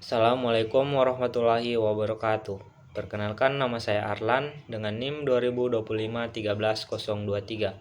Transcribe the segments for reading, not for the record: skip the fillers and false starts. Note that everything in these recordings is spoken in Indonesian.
Assalamualaikum warahmatullahi wabarakatuh. Perkenalkan, nama saya Arlan dengan NIM 2025 13023.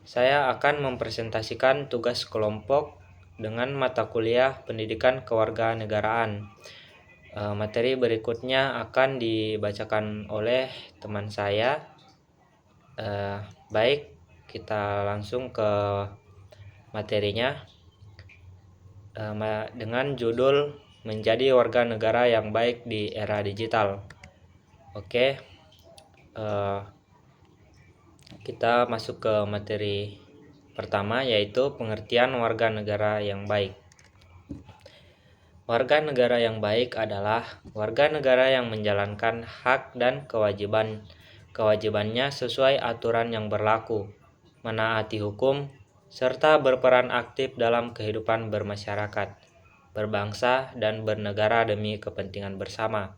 Saya akan mempresentasikan tugas kelompok dengan mata kuliah Pendidikan Kewarganegaraan. Materi berikutnya akan dibacakan oleh teman saya. Baik, kita langsung ke materinya dengan judul Menjadi Warga Negara yang Baik di Era Digital. Oke, kita masuk ke materi pertama, yaitu pengertian warga negara yang baik. Warga negara yang baik adalah warga negara yang menjalankan hak dan kewajibannya sesuai aturan yang berlaku, menaati hukum, serta berperan aktif dalam kehidupan bermasyarakat, berbangsa, dan bernegara demi kepentingan bersama.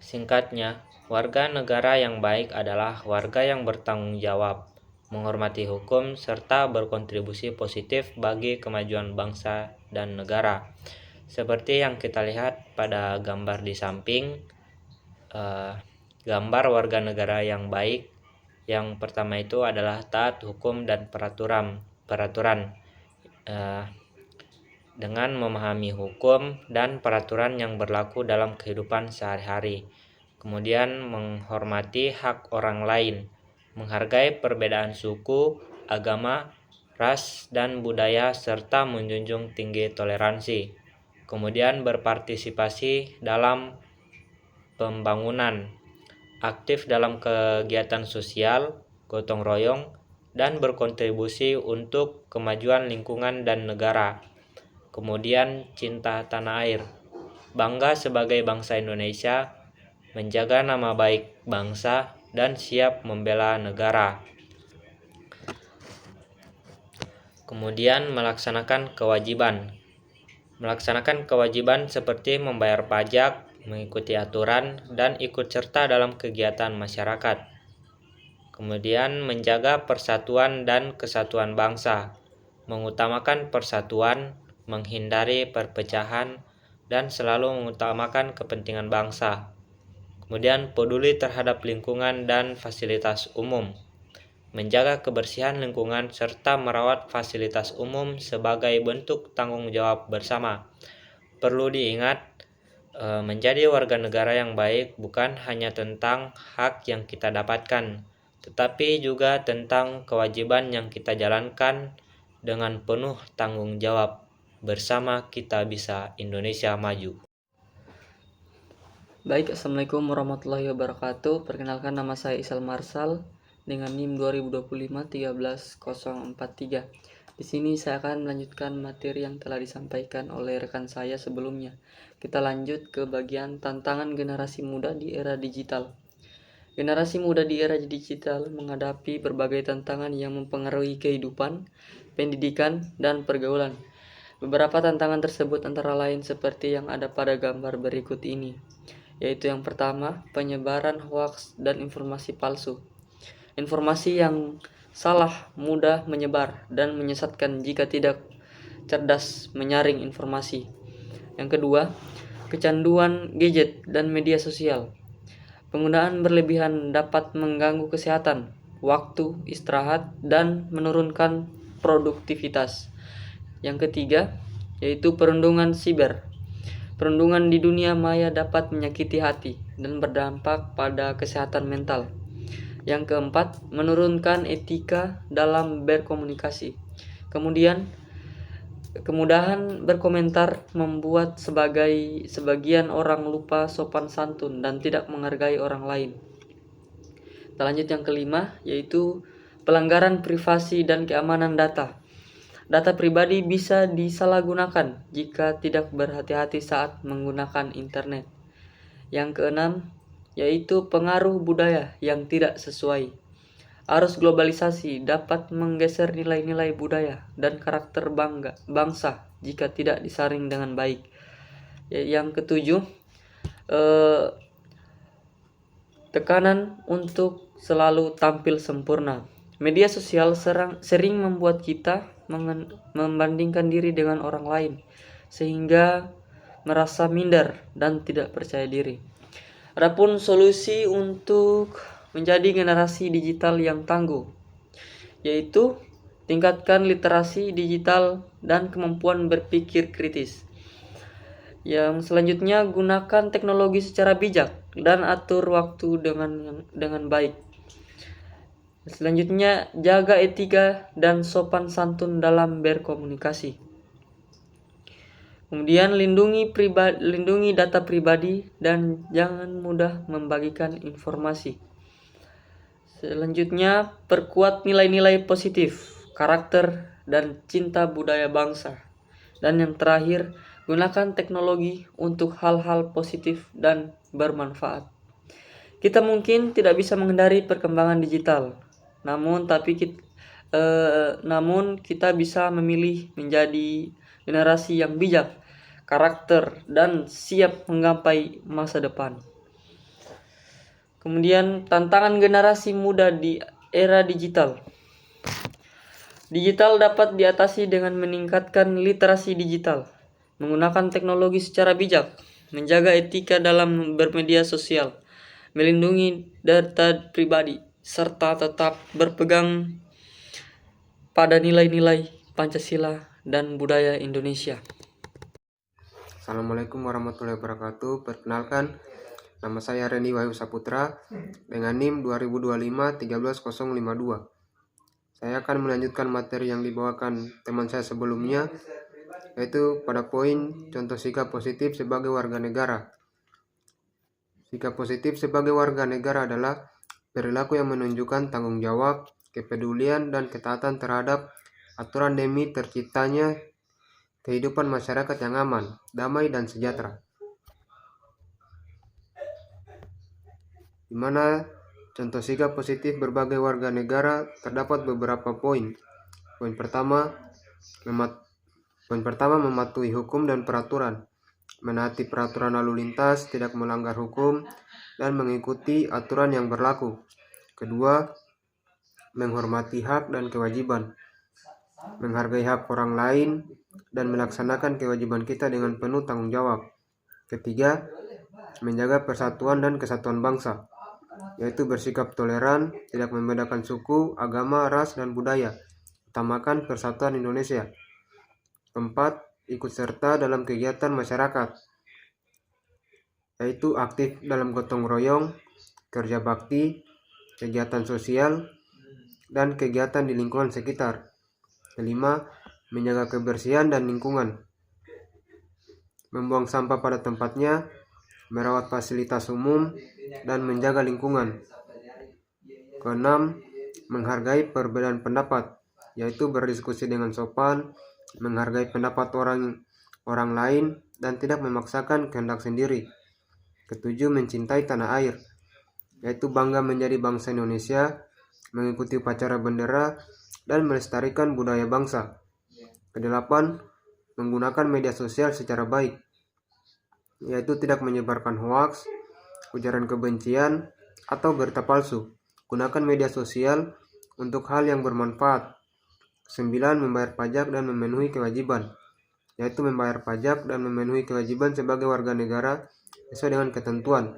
Singkatnya, warga negara yang baik adalah warga yang bertanggung jawab, menghormati hukum, serta berkontribusi positif bagi kemajuan bangsa dan negara. Seperti yang kita lihat pada gambar di samping, gambar warga negara yang baik yang pertama itu adalah taat hukum dan peraturan dengan memahami hukum dan peraturan yang berlaku dalam kehidupan sehari-hari. Kemudian menghormati hak orang lain, menghargai perbedaan suku, agama, ras, dan budaya, serta menjunjung tinggi toleransi. Kemudian berpartisipasi dalam pembangunan, aktif dalam kegiatan sosial, gotong royong, dan berkontribusi untuk kemajuan lingkungan dan negara. Kemudian cinta tanah air, bangga sebagai bangsa Indonesia, menjaga nama baik bangsa, dan siap membela negara. Kemudian melaksanakan kewajiban seperti membayar pajak, mengikuti aturan, dan ikut serta dalam kegiatan masyarakat. Kemudian menjaga persatuan dan kesatuan bangsa, mengutamakan persatuan, menghindari perpecahan, dan selalu mengutamakan kepentingan bangsa. Kemudian peduli terhadap lingkungan dan fasilitas umum, menjaga kebersihan lingkungan serta merawat fasilitas umum sebagai bentuk tanggung jawab bersama. Perlu diingat, menjadi warga negara yang baik bukan hanya tentang hak yang kita dapatkan, tetapi juga tentang kewajiban yang kita jalankan dengan penuh tanggung jawab. Bersama kita bisa Indonesia maju. Baik, Assalamualaikum warahmatullahi wabarakatuh. Perkenalkan, nama saya Isal Marsal dengan NIM 2025 13043. Di sini saya akan melanjutkan materi yang telah disampaikan oleh rekan saya sebelumnya. Kita lanjut ke bagian tantangan generasi muda di era digital. Generasi muda di era digital menghadapi berbagai tantangan yang mempengaruhi kehidupan, pendidikan, dan pergaulan. Beberapa tantangan tersebut antara lain seperti yang ada pada gambar berikut ini, yaitu yang pertama, penyebaran hoaks dan informasi palsu. Informasi yang salah mudah menyebar dan menyesatkan jika tidak cerdas menyaring informasi. Yang kedua, kecanduan gadget dan media sosial. Penggunaan berlebihan dapat mengganggu kesehatan, waktu istirahat, dan menurunkan produktivitas. Yang ketiga, yaitu perundungan siber. Perundungan di dunia maya dapat menyakiti hati dan berdampak pada kesehatan mental. Yang keempat, menurunkan etika dalam berkomunikasi. Kemudian, kemudahan berkomentar membuat sebagian orang lupa sopan santun dan tidak menghargai orang lain. Kita lanjut yang kelima, yaitu pelanggaran privasi dan keamanan data. Data pribadi bisa disalahgunakan jika tidak berhati-hati saat menggunakan internet. Yang keenam, yaitu pengaruh budaya yang tidak sesuai. Arus globalisasi dapat menggeser nilai-nilai budaya dan karakter bangsa jika tidak disaring dengan baik. Yang ketujuh, tekanan untuk selalu tampil sempurna. Media sosial sering membuat kita membandingkan diri dengan orang lain, sehingga merasa minder dan tidak percaya diri. Adapun solusi untuk menjadi generasi digital yang tangguh, yaitu tingkatkan literasi digital dan kemampuan berpikir kritis. Yang selanjutnya, gunakan teknologi secara bijak dan atur waktu dengan baik. Selanjutnya, jaga etika dan sopan santun dalam berkomunikasi. Kemudian lindungi data pribadi dan jangan mudah membagikan informasi. Selanjutnya, perkuat nilai-nilai positif, karakter, dan cinta budaya bangsa. Dan yang terakhir, gunakan teknologi untuk hal-hal positif dan bermanfaat. Kita mungkin tidak bisa menghindari perkembangan digital, namun kita bisa memilih menjadi generasi yang bijak, karakter, dan siap menggapai masa depan. Kemudian tantangan generasi muda di era digital. Digital dapat diatasi dengan meningkatkan literasi digital, menggunakan teknologi secara bijak, menjaga etika dalam bermedia sosial, melindungi data pribadi, serta tetap berpegang pada nilai-nilai Pancasila dan budaya Indonesia. Assalamualaikum warahmatullahi wabarakatuh. Perkenalkan, nama saya Reni Wahyu Saputra dengan NIM 2025-13052. Saya akan melanjutkan materi yang dibawakan teman saya sebelumnya, yaitu pada poin contoh sikap positif sebagai warga negara. Sikap positif sebagai warga negara adalah perilaku yang menunjukkan tanggung jawab, kepedulian, dan ketaatan terhadap aturan demi terciptanya kehidupan masyarakat yang aman, damai, dan sejahtera. Di mana contoh sikap positif berbagai warga negara terdapat beberapa poin. Poin pertama, mematuhi hukum dan peraturan, menaati peraturan lalu lintas, tidak melanggar hukum, dan mengikuti aturan yang berlaku. Kedua, menghormati hak dan kewajiban, menghargai hak orang lain, dan melaksanakan kewajiban kita dengan penuh tanggung jawab. Ketiga, menjaga persatuan dan kesatuan bangsa, yaitu bersikap toleran, tidak membedakan suku, agama, ras, dan budaya, utamakan persatuan Indonesia. Keempat, ikut serta dalam kegiatan masyarakat, yaitu aktif dalam gotong royong, kerja bakti, kegiatan sosial, dan kegiatan di lingkungan sekitar. Kelima, menjaga kebersihan dan lingkungan, membuang sampah pada tempatnya, merawat fasilitas umum, dan menjaga lingkungan. Keenam, menghargai perbedaan pendapat, yaitu berdiskusi dengan sopan, menghargai pendapat orang lain, dan tidak memaksakan kehendak sendiri. Ketujuh, mencintai tanah air, yaitu bangga menjadi bangsa Indonesia, mengikuti upacara bendera, dan melestarikan budaya bangsa. Kedelapan, menggunakan media sosial secara baik, yaitu tidak menyebarkan hoaks, ujaran kebencian, atau berita palsu. Gunakan media sosial untuk hal yang bermanfaat. 9. Membayar pajak dan memenuhi kewajiban, yaitu membayar pajak dan memenuhi kewajiban sebagai warga negara sesuai dengan ketentuan.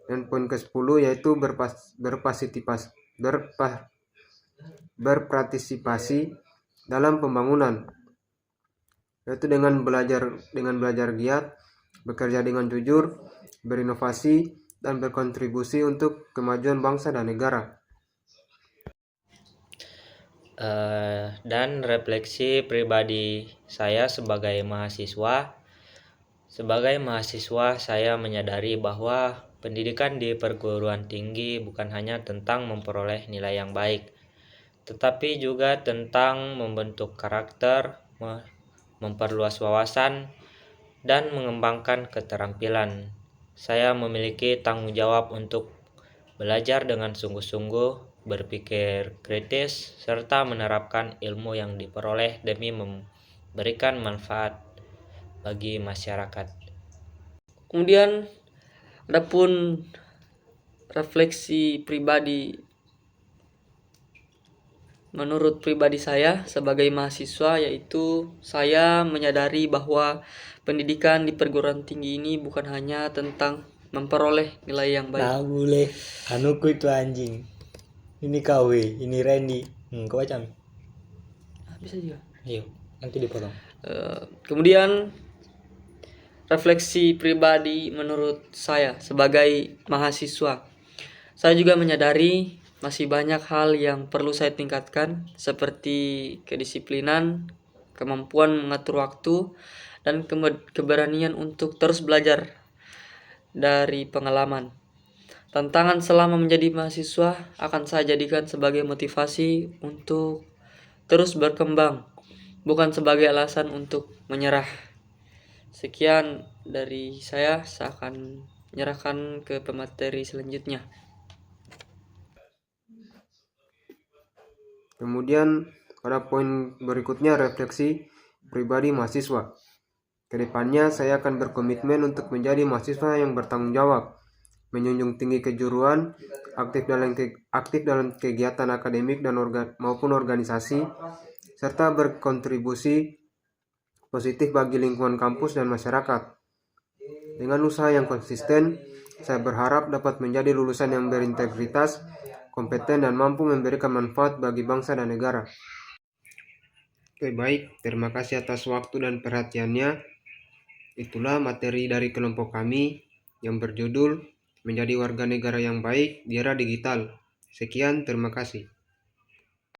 Dan poin ke-10 yaitu berpartisipasi dalam pembangunan, yaitu dengan belajar giat, bekerja dengan jujur, berinovasi, dan berkontribusi untuk kemajuan bangsa dan negara. Dan refleksi pribadi saya sebagai mahasiswa. Sebagai mahasiswa, saya menyadari bahwa pendidikan di perguruan tinggi bukan hanya tentang memperoleh nilai yang baik, tetapi juga tentang membentuk karakter, memperluas wawasan, dan mengembangkan keterampilan. Saya memiliki tanggung jawab untuk belajar dengan sungguh-sungguh, berpikir kritis, serta menerapkan ilmu yang diperoleh demi memberikan manfaat bagi masyarakat. Kemudian adapun refleksi pribadi menurut pribadi saya sebagai mahasiswa, yaitu saya menyadari bahwa pendidikan di perguruan tinggi ini bukan hanya tentang memperoleh nilai yang baik. Nah boleh, anuku itu anjing. Ini KW, ini Randy. Kau baca Mi? Bisa juga. Ayo, nanti dipotong. Kemudian refleksi pribadi menurut saya sebagai mahasiswa, saya juga menyadari masih banyak hal yang perlu saya tingkatkan, seperti kedisiplinan, kemampuan mengatur waktu, dan keberanian untuk terus belajar dari pengalaman. Tantangan selama menjadi mahasiswa akan saya jadikan sebagai motivasi untuk terus berkembang, bukan sebagai alasan untuk menyerah. Sekian dari saya akan menyerahkan ke pemateri selanjutnya. Kemudian pada poin berikutnya refleksi pribadi mahasiswa. Kedepannya saya akan berkomitmen untuk menjadi mahasiswa yang bertanggung jawab, menjunjung tinggi kejuruan, aktif dalam kegiatan akademik dan maupun organisasi, serta berkontribusi positif bagi lingkungan kampus dan masyarakat. Dengan usaha yang konsisten, saya berharap dapat menjadi lulusan yang berintegritas, kompeten, dan mampu memberikan manfaat bagi bangsa dan negara. Oke, baik. Terima kasih atas waktu dan perhatiannya. Itulah materi dari kelompok kami yang berjudul Menjadi Warga Negara yang Baik di Era Digital. Sekian, terima kasih.